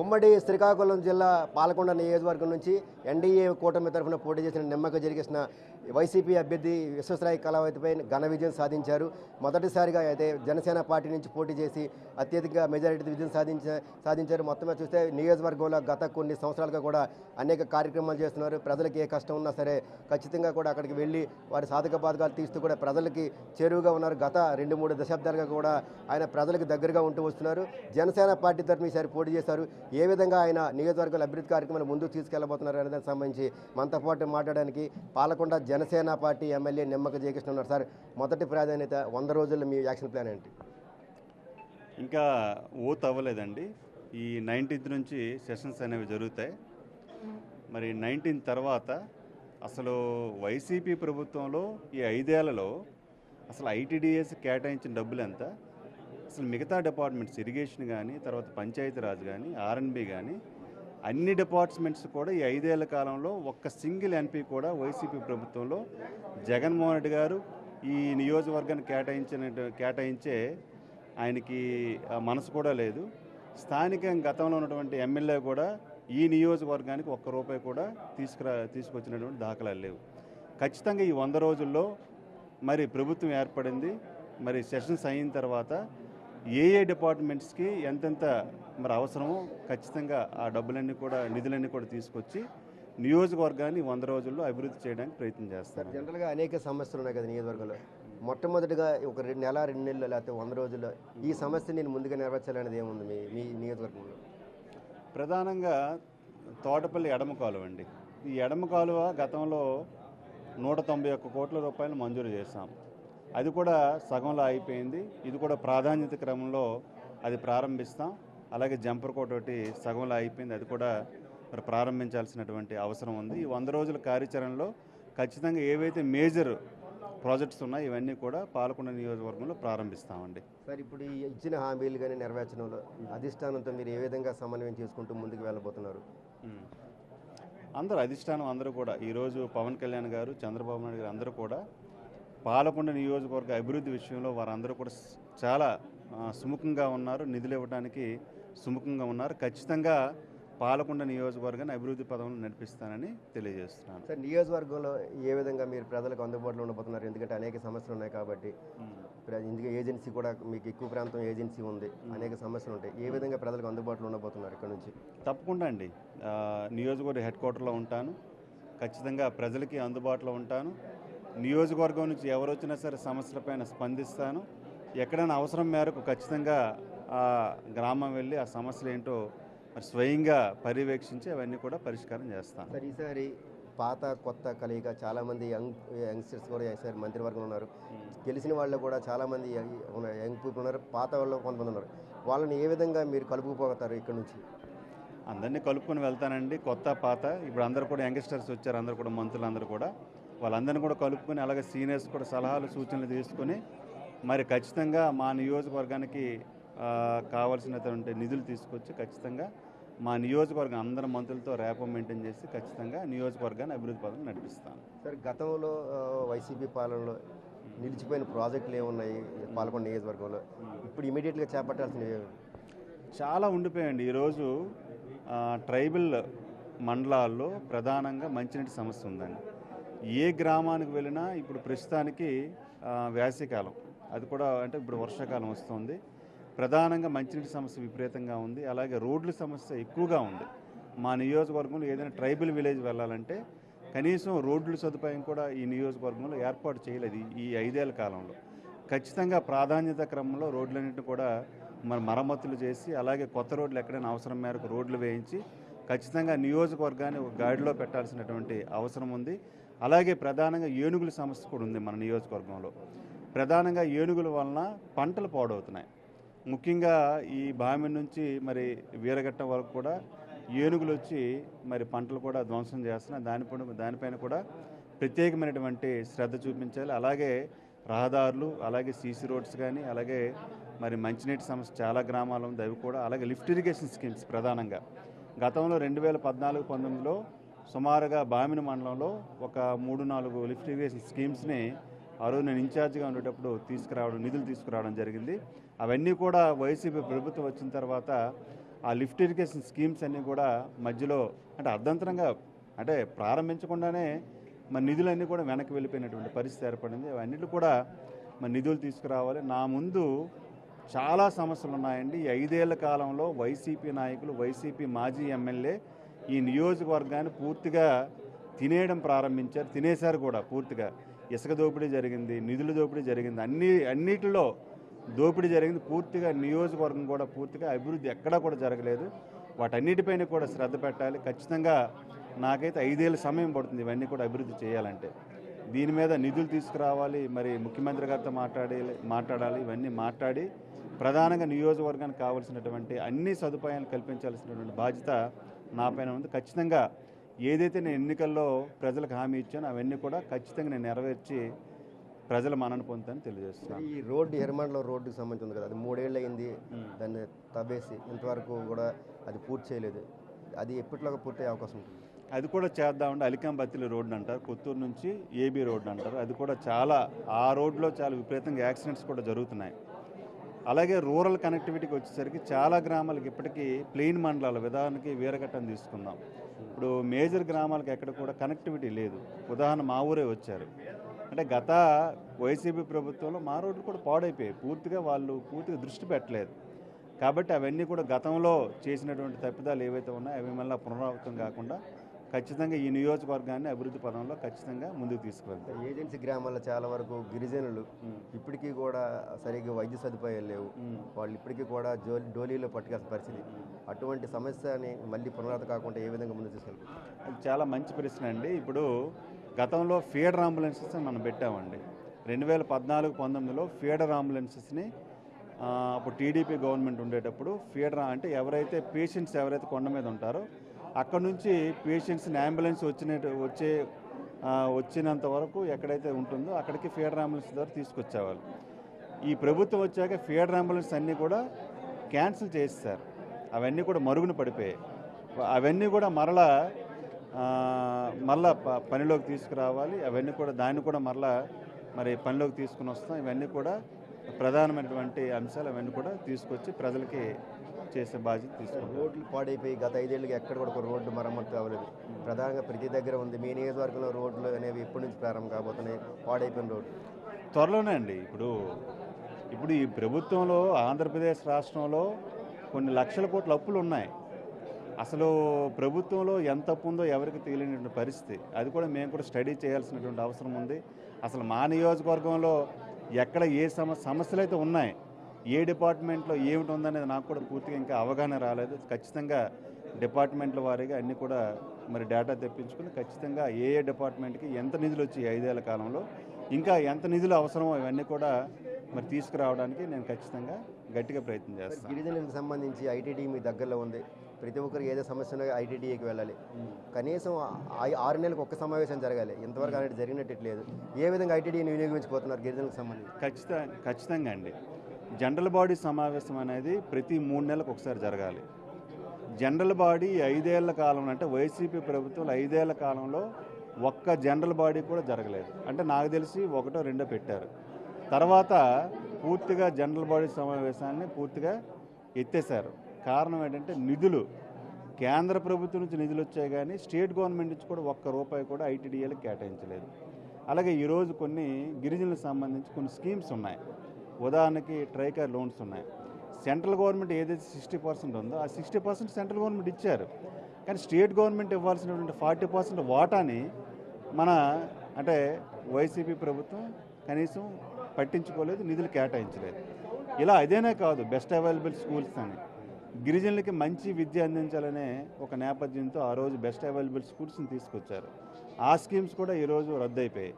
ఉమ్మడి శ్రీకాకుళం జిల్లా పాలకొండ నియోజకవర్గం నుంచి ఎన్డీఏ కూటమి తరఫున పోటీ చేసిన నిమ్మక జరిగిన వైసీపీ అభ్యర్థి విశ్వేశ్వరయ్య కళావతిపై ఘన విజయం సాధించారు. మొదటిసారిగా అయితే జనసేన పార్టీ నుంచి పోటీ చేసి అత్యధిక మెజారిటీ విజయం సాధించారు. మొత్తమే చూస్తే నియోజకవర్గంలో గత కొన్ని సంవత్సరాలుగా కూడా అనేక కార్యక్రమాలు చేస్తున్నారు. ప్రజలకి ఏ కష్టం ఉన్నా సరే ఖచ్చితంగా కూడా అక్కడికి వెళ్ళి వారి సాధక బాధకాలు తీస్తూ కూడా ప్రజలకి చేరువుగా ఉన్నారు. గత 2-3 దశాబ్దాలుగా కూడా ఆయన ప్రజలకు దగ్గరగా ఉంటూ వస్తున్నారు. జనసేన పార్టీ తరఫున ఈసారి పోటీ చేశారు. ఏ విధంగా ఆయన నియోజకవర్గాల అభివృద్ధి కార్యక్రమాలు ముందుకు తీసుకెళ్లబోతున్నారు అనే దానికి సంబంధించి మనతో పాటు మాట్లాడడానికి పాలకొండ జనసేన పార్టీ ఎమ్మెల్యే నిమ్మక జయకృష్ణ ఉన్నారు. సార్, మొదటి ప్రాధాన్యత 100 రోజుల్లో మీ యాక్షన్ ప్లాన్ ఏంటి? ఇంకా ఓత్ అవ్వలేదండి. ఈ 19th నుంచి సెషన్స్ అనేవి జరుగుతాయి. మరి 19 తర్వాత అసలు వైసీపీ ప్రభుత్వంలో ఈ 5 ఏళ్లలో అసలు ఐటీడీఎస్ కేటాయించిన డబ్బులు ఎంత, అసలు మిగతా డిపార్ట్మెంట్స్ ఇరిగేషన్ కానీ, తర్వాత పంచాయతీరాజ్ కానీ, ఆర్ఎన్బి కానీ అన్ని డిపార్ట్మెంట్స్ కూడా ఈ 5 ఏళ్ల కాలంలో ఒక్క సింగిల్ ఎంపీ కూడా వైసీపీ ప్రభుత్వంలో జగన్మోహన్ రెడ్డి గారు ఈ నియోజకవర్గాన్ని కేటాయించే ఆయనకి మనసు కూడా లేదు. స్థానికంగా గతంలో ఉన్నటువంటి ఎమ్మెల్యే కూడా ఈ నియోజకవర్గానికి ఒక్క రూపాయి కూడా తీసుకొచ్చినటువంటి దాఖలాలు లేవు. ఖచ్చితంగా ఈ 100 రోజుల్లో మరి ప్రభుత్వం ఏర్పడింది. మరి సెషన్స్ అయిన తర్వాత ఏ డిపార్ట్మెంట్స్కి ఎంతెంత మరి అవసరమో ఖచ్చితంగా ఆ డబ్బులన్నీ కూడా నిధులన్నీ కూడా తీసుకొచ్చి నియోజకవర్గాన్ని 100 రోజుల్లో అభివృద్ధి చేయడానికి ప్రయత్నం చేస్తారు. జనరల్గా అనేక సమస్యలు ఉన్నాయి కదా నియోజకవర్గంలో. మొట్టమొదటిగా ఒక 2 నెల 2 నెలలు లేకపోతే 100 రోజుల్లో ఈ సమస్య నేను ముందుగా నెరవేర్చాలనేది ఏముంది మీ నియోజకవర్గంలో? ప్రధానంగా తోటపల్లి ఎడమ కాలువ అండి. ఈ ఎడమ కాలువ గతంలో 191 కోట్ల రూపాయలు మంజూరు చేశాం. అది కూడా సగంలో అయిపోయింది. ఇది కూడా ప్రాధాన్యత క్రమంలో అది ప్రారంభిస్తాం. అలాగే జంపర్ కోట ఒకటి సగంలో అయిపోయింది, అది కూడా మరి ప్రారంభించాల్సినటువంటి అవసరం ఉంది. ఈ 100 రోజుల కార్యాచరణలో ఖచ్చితంగా ఏవైతే మేజర్ ప్రాజెక్ట్స్ ఉన్నాయో ఇవన్నీ కూడా పాలకొండ నియోజకవర్గంలో ప్రారంభిస్తామండి. సార్, ఇప్పుడు ఈ ఇచ్చిన హామీలు కానీ నెరవేర్చడంలో అధిష్టానంతో మీరు ఏ విధంగా సమన్వయం చేసుకుంటూ ముందుకు వెళ్ళబోతున్నారు? అందరూ అధిష్టానం అందరూ కూడా ఈరోజు పవన్ కళ్యాణ్ గారు, చంద్రబాబు నాయుడు గారు అందరూ కూడా పాలకొండ నియోజకవర్గ అభివృద్ధి విషయంలో వారందరూ కూడా చాలా సుముఖంగా ఉన్నారు. నిధులు ఇవ్వడానికి సుముఖంగా ఉన్నారు. ఖచ్చితంగా పాలకొండ నియోజకవర్గాన్ని అభివృద్ధి పదంలో నడిపిస్తానని తెలియజేస్తున్నాను. సార్, నియోజకవర్గంలో ఏ విధంగా మీరు ప్రజలకు అందుబాటులో ఉండబోతున్నారు? ఎందుకంటే అనేక సమస్యలు ఉన్నాయి కాబట్టి, ఇందుకే ఏజెన్సీ కూడా మీకు ఎక్కువ ప్రాంతం ఏజెన్సీ ఉంది, అనేక సమస్యలు ఉంటాయి. ఏ విధంగా ప్రజలకు అందుబాటులో ఉండబోతున్నారు ఇక్కడ నుంచి? తప్పకుండా అండి. నియోజకవర్గ హెడ్ క్వార్టర్లో ఉంటాను. ఖచ్చితంగా ప్రజలకి అందుబాటులో ఉంటాను. నియోజకవర్గం నుంచి ఎవరు వచ్చినా సరే సమస్యలపైన స్పందిస్తాను. ఎక్కడైనా అవసరం మేరకు ఖచ్చితంగా ఆ గ్రామం వెళ్ళి ఆ సమస్యలు ఏంటో మరి స్వయంగా పర్యవేక్షించి అవన్నీ కూడా పరిష్కారం చేస్తాను. సార్, ఈసారి పాత కొత్త కలయిక చాలామంది యంగ్స్టర్స్ కూడా ఈసారి మంత్రివర్గంలో ఉన్నారు. గెలిచిన వాళ్ళు కూడా చాలామంది యంగ్ పీపుల్ ఉన్నారు, పాత వాళ్ళు కొంతమంది ఉన్నారు. వాళ్ళని ఏ విధంగా మీరు కలుపుకుపోతారు ఇక్కడ నుంచి? అందరినీ కలుపుకొని వెళ్తానండి. కొత్త పాత ఇప్పుడు అందరూ కూడా యంగ్స్టర్స్ వచ్చారు, అందరూ కూడా మంత్రులు అందరూ కూడా వాళ్ళందరినీ కూడా కలుపుకొని అలాగే సీనియర్స్ కూడా సలహాలు సూచనలు తీసుకొని మరి ఖచ్చితంగా మా నియోజకవర్గానికి కావాల్సినటువంటి నిధులు తీసుకొచ్చి ఖచ్చితంగా మా నియోజకవర్గం అందరి మంత్రులతో ర్యాపో మెయింటైన్ చేసి ఖచ్చితంగా నియోజకవర్గాన్ని అభివృద్ధి పథకం నడిపిస్తాను. సార్, గతంలో వైసీపీ పాలనలో నిలిచిపోయిన ప్రాజెక్టులు ఏమున్నాయి పాలకొండ నియోజకవర్గంలో? ఇప్పుడు ఇమీడియట్గా చేపట్టాల్సినవి చాలా ఉండిపోయాయండి. ఈరోజు ట్రైబల్ మండలాల్లో ప్రధానంగా మంచినీటి సమస్య ఉందండి. ఏ గ్రామానికి వెళ్ళినా ఇప్పుడు ప్రస్తుతానికి వేసవికాలం, అది కూడా అంటే ఇప్పుడు వర్షాకాలం వస్తుంది. ప్రధానంగా మంచినీటి సమస్య విపరీతంగా ఉంది. అలాగే రోడ్ల సమస్య ఎక్కువగా ఉంది. మా నియోజకవర్గంలో ఏదైనా ట్రైబల్ విలేజ్ వెళ్ళాలంటే కనీసం రోడ్ల సదుపాయం కూడా ఈ నియోజకవర్గంలో ఏర్పాటు చేయలేదు ఈ 5 ఏళ్ల కాలంలో. ఖచ్చితంగా ప్రాధాన్యత క్రమంలో రోడ్లన్నింటినీ కూడా మరమ్మతులు చేసి అలాగే కొత్త రోడ్లు ఎక్కడైనా అవసరం మేరకు రోడ్లు వేయించి ఖచ్చితంగా నియోజకవర్గాన్ని ఒక గాడిలో పెట్టాల్సినటువంటి అవసరం ఉంది. అలాగే ప్రధానంగా ఏనుగుల సమస్య కూడా ఉంది మన నియోజకవర్గంలో. ప్రధానంగా ఏనుగుల వలన పంటలు పాడవుతున్నాయి. ముఖ్యంగా ఈ బామి నుంచి మరి వీరఘట్టం వరకు కూడా ఏనుగులు వచ్చి మరి పంటలు కూడా ధ్వంసం చేస్తున్నాయి. దానిపైన కూడా ప్రత్యేకమైనటువంటి శ్రద్ధ చూపించాలి. అలాగే రహదారులు, అలాగే సీసీ రోడ్స్ కానీ, అలాగే మరి మంచినీటి సమస్య చాలా గ్రామాలు ఉంది, అవి కూడా. అలాగే లిఫ్ట్ ఇరిగేషన్ స్కీమ్స్ ప్రధానంగా గతంలో 2014-19లో సుమారుగా బామిని మండలంలో ఒక 3-4 లిఫ్ట్ ఇరిగేషన్ స్కీమ్స్ని ఆ రోజు నేను ఇన్ఛార్జిగా ఉండేటప్పుడు నిధులు తీసుకురావడం జరిగింది. అవన్నీ కూడా వైసీపీ ప్రభుత్వం వచ్చిన తర్వాత ఆ లిఫ్ట్ ఇరిగేషన్ స్కీమ్స్ అన్నీ కూడా మధ్యలో అంటే అర్ధంతరంగా అంటే ప్రారంభించకుండానే మరి నిధులన్నీ కూడా వెనక్కి వెళ్ళిపోయినటువంటి పరిస్థితి ఏర్పడింది. అవన్నిటి కూడా మరి నిధులు తీసుకురావాలి. నా ముందు చాలా సమస్యలు ఉన్నాయండి. ఈ 5 ఏళ్ల కాలంలో వైసీపీ నాయకులు, వైసీపీ మాజీ ఎమ్మెల్యే ఈ నియోజకవర్గాన్ని పూర్తిగా తినేయడం ప్రారంభించారు. తినేశారు కూడా పూర్తిగా. ఇసుక దోపిడీ జరిగింది, నిధుల దోపిడీ జరిగింది, అన్నిటిలో దోపిడీ జరిగింది. పూర్తిగా నియోజకవర్గం కూడా పూర్తిగా అభివృద్ధి ఎక్కడా కూడా జరగలేదు. వాటన్నిటిపైన కూడా శ్రద్ధ పెట్టాలి. ఖచ్చితంగా నాకైతే 5 ఏళ్ళ సమయం పడుతుంది ఇవన్నీ కూడా అభివృద్ధి చేయాలంటే. దీని మీద నిధులు తీసుకురావాలి, మరి ముఖ్యమంత్రి గారితో మాట్లాడాలి. ఇవన్నీ మాట్లాడి ప్రధానంగా నియోజకవర్గానికి కావాల్సినటువంటి అన్ని సదుపాయాలు కల్పించాల్సినటువంటి బాధ్యత నా పైన ఉంది. ఖచ్చితంగా ఏదైతే నేను ఎన్నికల్లో ప్రజలకు హామీ ఇచ్చానో అవన్నీ కూడా ఖచ్చితంగా నేను నెరవేర్చి ప్రజల మన్నన పొందుతానని తెలియజేస్తున్నాను. ఈ రోడ్డు ఎర్రమండలో రోడ్డుకి సంబంధించి ఉంది కదా, అది 3 ఏళ్ళు అయింది దాన్ని తవ్వేసి, ఇంతవరకు కూడా అది పూర్తి చేయలేదు. అది ఎప్పటిలోగా పూర్తి అయ్యే అవకాశం ఉంటుంది? అది కూడా చేద్దామంటే అలికాంబత్తిలి రోడ్డు అంటారు, కొత్తూరు నుంచి ఏబీ రోడ్డు అంటారు. అది కూడా చాలా ఆ రోడ్లో చాలా విపరీతంగా యాక్సిడెంట్స్ కూడా జరుగుతున్నాయి. అలాగే రూరల్ కనెక్టివిటీకి వచ్చేసరికి చాలా గ్రామాలకు ఇప్పటికీ ప్లెయిన్ మండలాల విధానానికి వీరఘట్టం తీసుకుందాం. ఇప్పుడు మేజర్ గ్రామాలకు ఎక్కడ కూడా కనెక్టివిటీ లేదు. ఉదాహరణ మా ఊరే వచ్చారు. అంటే గత వైసీపీ ప్రభుత్వంలో మా రోడ్లు కూడా పాడైపోయాయి. వాళ్ళు పూర్తిగా దృష్టి పెట్టలేదు. కాబట్టి అవన్నీ కూడా గతంలో చేసినటువంటి తప్పిదాలు ఏవైతే ఉన్నాయో అవి మళ్ళీ పునరావృతం కాకుండా ఖచ్చితంగా ఈ నియోజకవర్గాన్ని అభివృద్ధి పదంలో ఖచ్చితంగా ముందుకు తీసుకువెళ్తాం. ఏజెన్సీ గ్రామాల్లో చాలా వరకు గిరిజనులు ఇప్పటికీ కూడా సరిగ్గా వైద్య సదుపాయాలు లేవు. వాళ్ళు ఇప్పటికీ కూడా డోలీలో పట్టుకెళ్సిన పరిస్థితి. అటువంటి సమస్యని మళ్ళీ పునరావృతం కాకుండా ఏ విధంగా ముందుకు తీసుకెళ్తాం? అది చాలా మంచి ప్రశ్న అండి. ఇప్పుడు గతంలో ఫీడర్ అంబులెన్సెస్ మనం పెట్టామండి. 2014-19లో ఫీడర్ అంబులెన్సెస్ని అప్పుడు టీడీపీ గవర్నమెంట్ ఉండేటప్పుడు ఫీడర్ అంటే ఎవరైతే పేషెంట్స్ ఎవరైతే కొండ మీద ఉంటారో అక్కడ నుంచి పేషెంట్స్ని అంబులెన్స్ వచ్చినంత వరకు ఎక్కడైతే ఉంటుందో అక్కడికి ఫీడర్ అంబులెన్స్ ద్వారా తీసుకొచ్చేవాళ్ళు. ఈ ప్రభుత్వం వచ్చాక ఫీడర్ అంబులెన్స్ అన్నీ కూడా క్యాన్సిల్ చేసేసారు. అవన్నీ కూడా మరుగున పడిపోయాయి. అవన్నీ కూడా మరలా పనిలోకి తీసుకురావాలి. అవన్నీ కూడా దాన్ని కూడా మరలా పనిలోకి తీసుకుని వస్తాం. ఇవన్నీ కూడా ప్రధానమైనటువంటి అంశాలు. అవన్నీ కూడా తీసుకొచ్చి ప్రజలకి చేసే బాధ్యత తీసుకుంటాం. రోడ్లు పాడైపోయి గత 5 ఏళ్ళకి ఎక్కడ కూడా ఒక రోడ్డు మరమ్మతు అవ్వలేదు. ప్రధానంగా ప్రతి దగ్గర ఉంది. మీ నియోజకవర్గంలో రోడ్లు అనేవి ఎప్పటి నుంచి ప్రారంభం కాబోతున్నాయి? పాడైపోయిన రోడ్లు త్వరలోనే అండి. ఇప్పుడు ఈ ప్రభుత్వంలో ఆంధ్రప్రదేశ్ రాష్ట్రంలో కొన్ని లక్షల కోట్ల అప్పులు ఉన్నాయి. అసలు ప్రభుత్వంలో ఎంత అప్పు ఉందో ఎవరికి తెలియనటువంటి పరిస్థితి. అది కూడా మేము కూడా స్టడీ చేయాల్సినటువంటి అవసరం ఉంది. అసలు మా నియోజకవర్గంలో ఎక్కడ ఏ సమస్యలు అయితే ఉన్నాయి, ఏ డిపార్ట్మెంట్లో ఏమిటి ఉందనేది నాకు కూడా పూర్తిగా ఇంకా అవగాహన రాలేదు. ఖచ్చితంగా డిపార్ట్మెంట్ల వారీగా అన్నీ కూడా డేటా తెప్పించుకుని ఖచ్చితంగా ఏ డిపార్ట్మెంట్కి ఎంత నిధులు వచ్చి 5 ఏళ్ల కాలంలో ఇంకా ఎంత నిధులు అవసరమో ఇవన్నీ కూడా తీసుకురావడానికి నేను ఖచ్చితంగా గట్టిగా ప్రయత్నం చేస్తాను. గిరిజనులకు సంబంధించి ఐటీడీ మీ దగ్గరలో ఉంది. ప్రతి ఒక్కరు ఏదో సమస్య ఉన్నా ఐటీడీకి వెళ్ళాలి. కనీసం 6 నెలలకు ఒక్క సమావేశం జరగాలి. ఇంతవరకు అనేది జరిగినట్టు లేదు. ఏ విధంగా ఐటీడీని వినియోగించుకోతున్నారు గిరిజనులకు సంబంధించి? ఖచ్చితంగా అండి. జనరల్ బాడీ సమావేశం అనేది ప్రతి 3 నెలలకు ఒకసారి జరగాలి. జనరల్ బాడీ 5 ఏళ్ల కాలంలో అంటే వైసీపీ ప్రభుత్వంలో 5 ఏళ్ల కాలంలో ఒక్క జనరల్ బాడీ కూడా జరగలేదు. అంటే నాకు తెలిసి 1, 2 పెట్టారు. తర్వాత పూర్తిగా జనరల్ బాడీ సమావేశాన్ని పూర్తిగా ఎత్తేసారు. కారణం ఏంటంటే నిధులు కేంద్ర ప్రభుత్వం నుంచి నిధులు వచ్చాయి కానీ స్టేట్ గవర్నమెంట్ నుంచి కూడా ₹1 కూడా ఐటీడీఏలకు కేటాయించలేదు. అలాగే ఈరోజు కొన్ని గిరిజనులకు సంబంధించి కొన్ని స్కీమ్స్ ఉన్నాయి. ఉదాహరణకి ట్రైకర్ లోన్స్ ఉన్నాయి. సెంట్రల్ గవర్నమెంట్ ఏదైతే 60% ఉందో ఆ 60% సెంట్రల్ గవర్నమెంట్ ఇచ్చారు. కానీ స్టేట్ గవర్నమెంట్ ఇవ్వాల్సినటువంటి 40% వాటాని అంటే వైసీపీ ప్రభుత్వం కనీసం పట్టించుకోలేదు, నిధులు కేటాయించలేదు. ఇలా అదేనే కాదు, బెస్ట్ అవైలబుల్ స్కూల్స్ అని గిరిజనులకి మంచి విద్య అందించాలనే ఒక నేపథ్యంతో ఆ రోజు బెస్ట్ అవైలబుల్ స్కూల్స్ని తీసుకొచ్చారు. ఆ స్కీమ్స్ కూడా ఈరోజు రద్దయిపోయాయి.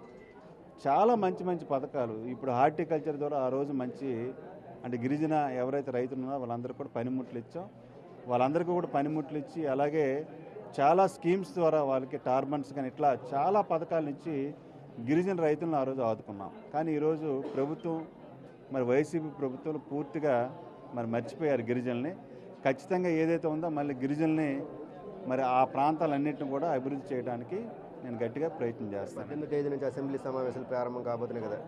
చాలా మంచి పథకాలు ఇప్పుడు హార్టికల్చర్ ద్వారా ఆ రోజు అంటే గిరిజన ఎవరైతే రైతులు ఉన్నారో వాళ్ళందరికీ కూడా పనిముట్లు ఇచ్చాం. వాళ్ళందరికీ కూడా పనిముట్లు ఇచ్చి అలాగే చాలా స్కీమ్స్ ద్వారా వాళ్ళకి టార్బన్స్ కానీ ఇట్లా చాలా పథకాల నుంచి గిరిజన రైతులను ఆ రోజు ఆదుకున్నాం. కానీ ఈరోజు ప్రభుత్వం వైసీపీ ప్రభుత్వం పూర్తిగా మర్చిపోయారు గిరిజనుల్ని. ఖచ్చితంగా ఏదైతే ఉందో మళ్ళీ గిరిజనుల్ని ఆ ప్రాంతాలన్నింటిని కూడా అభివృద్ధి చేయడానికి నేను గట్టిగా ప్రయత్నం చేస్తాను. 18వ తేదీ నుంచి అసెంబ్లీ సమావేశాలు ప్రారంభం కాబోతున్నాయి కదా,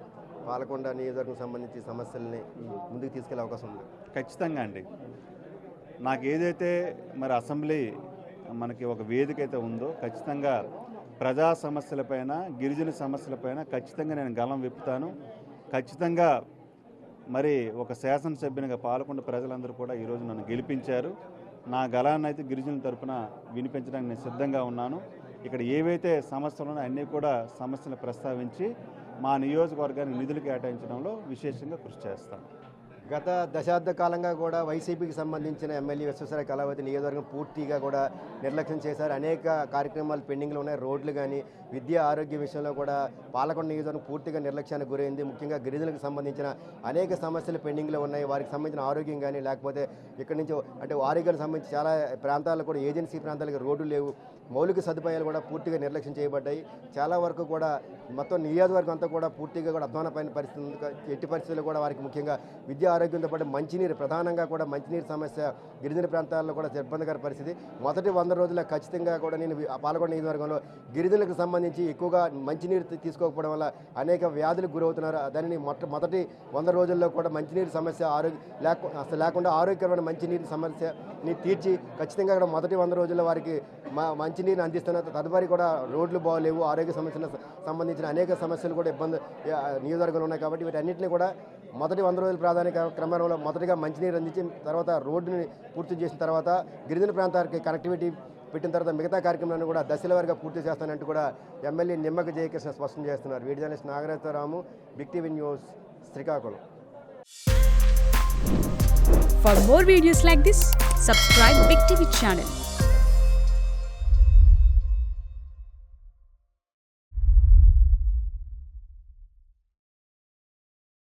పాలకొండ నియోజకవర్గం సంబంధించి సమస్యల్ని ముందుకు తీసుకెళ్లే అవకాశం ఉంది? ఖచ్చితంగా అండి. నాకు ఏదైతే మరి అసెంబ్లీ మనకి ఒక వేదిక అయితే ఉందో ఖచ్చితంగా ప్రజా సమస్యలపైన గిరిజన సమస్యలపైన ఖచ్చితంగా నేను గలం విప్పుతాను. ఖచ్చితంగా మరి ఒక శాసనసభ్యునిగా పాల్గొన్న ప్రజలందరూ కూడా ఈరోజు నన్ను గెలిపించారు. నా గలాన్ని అయితే గిరిజనుల తరపున వినిపించడానికి నేను సిద్ధంగా ఉన్నాను. ఇక్కడ ఏవైతే సమస్యలు ఉన్నాయో అన్నీ కూడా సమస్యలు ప్రస్తావించి మా నియోజకవర్గానికి నిధులు కేటాయించడంలో విశేషంగా కృషి చేస్తాను. గత దశాబ్ద కాలంగా కూడా వైసీపీకి సంబంధించిన ఎమ్మెల్యే విశ్వేశ్వరయ్య కళావతి నియోజకవర్గం పూర్తిగా కూడా నిర్లక్ష్యం చేశారు. అనేక కార్యక్రమాలు పెండింగ్లో ఉన్నాయి. రోడ్లు కానీ విద్య ఆరోగ్య విషయంలో కూడా పాలకొండ నియోజకవర్గం పూర్తిగా నిర్లక్ష్యానికి గురైంది. ముఖ్యంగా గిరిజనులకు సంబంధించిన అనేక సమస్యలు పెండింగ్లో ఉన్నాయి. వారికి సంబంధించిన ఆరోగ్యం కానీ లేకపోతే ఇక్కడి నుంచి అంటే ఆరోగ్యానికి సంబంధించి చాలా ప్రాంతాల్లో కూడా ఏజెన్సీ ప్రాంతాలకు రోడ్లు లేవు. మౌలిక సదుపాయాలు కూడా పూర్తిగా నిర్లక్ష్యం చేయబడ్డాయి. చాలా వరకు కూడా మొత్తం నియోజకవర్గం అంతా కూడా పూర్తిగా కూడా అధ్వానమైన పరిస్థితి ఉంది. ఎట్టి పరిస్థితుల్లో కూడా వారికి ముఖ్యంగా విద్యా ఆరోగ్యంతో పాటు మంచినీరు ప్రధానంగా కూడా మంచినీరు సమస్య గిరిజన ప్రాంతాల్లో కూడా ఇబ్బందికర పరిస్థితి. మొదటి 100 రోజుల్లో ఖచ్చితంగా కూడా నేను పాలకొండ నియోజకవర్గంలో గిరిజనులకు సంబంధించి ఎక్కువగా మంచినీరు తీసుకోకపోవడం వల్ల అనేక వ్యాధులకు గురవుతున్నారు. దానిని మొదటి 100 రోజుల్లో కూడా మంచినీరు సమస్య అసలు లేకుండా ఆరోగ్యకరమైన మంచినీరు సమస్యని తీర్చి ఖచ్చితంగా కూడా మొదటి 100 రోజుల్లో వారికి మంచినీరు అందిస్తున్నారు. తదుపరి కూడా రోడ్లు బాగోలేవు, ఆరోగ్య సమస్యలకు సంబంధించిన అనేక సమస్యలు కూడా ఇబ్బంది నియోజకవర్గంలో ఉన్నాయి. కాబట్టి వీటన్నింటినీ కూడా మొదటి 100 రోజుల ప్రాధాన్యత క్రమంలో మొదటిగా మంచినీరు అందించి తర్వాత రోడ్డుని పూర్తి చేసిన తర్వాత గిరిజన ప్రాంతానికి కనెక్టివిటీ పెట్టిన తర్వాత మిగతా కార్యక్రమాలను కూడా దశల వారీగా పూర్తి చేస్తానంటూ కూడా ఎమ్మెల్యే నిమ్మక జయకృష్ణ స్పష్టం చేస్తున్నారు. Video journalist Nagarajaramu, big TV news, Srikakulam. For more videos like this, subscribe Big TV channel.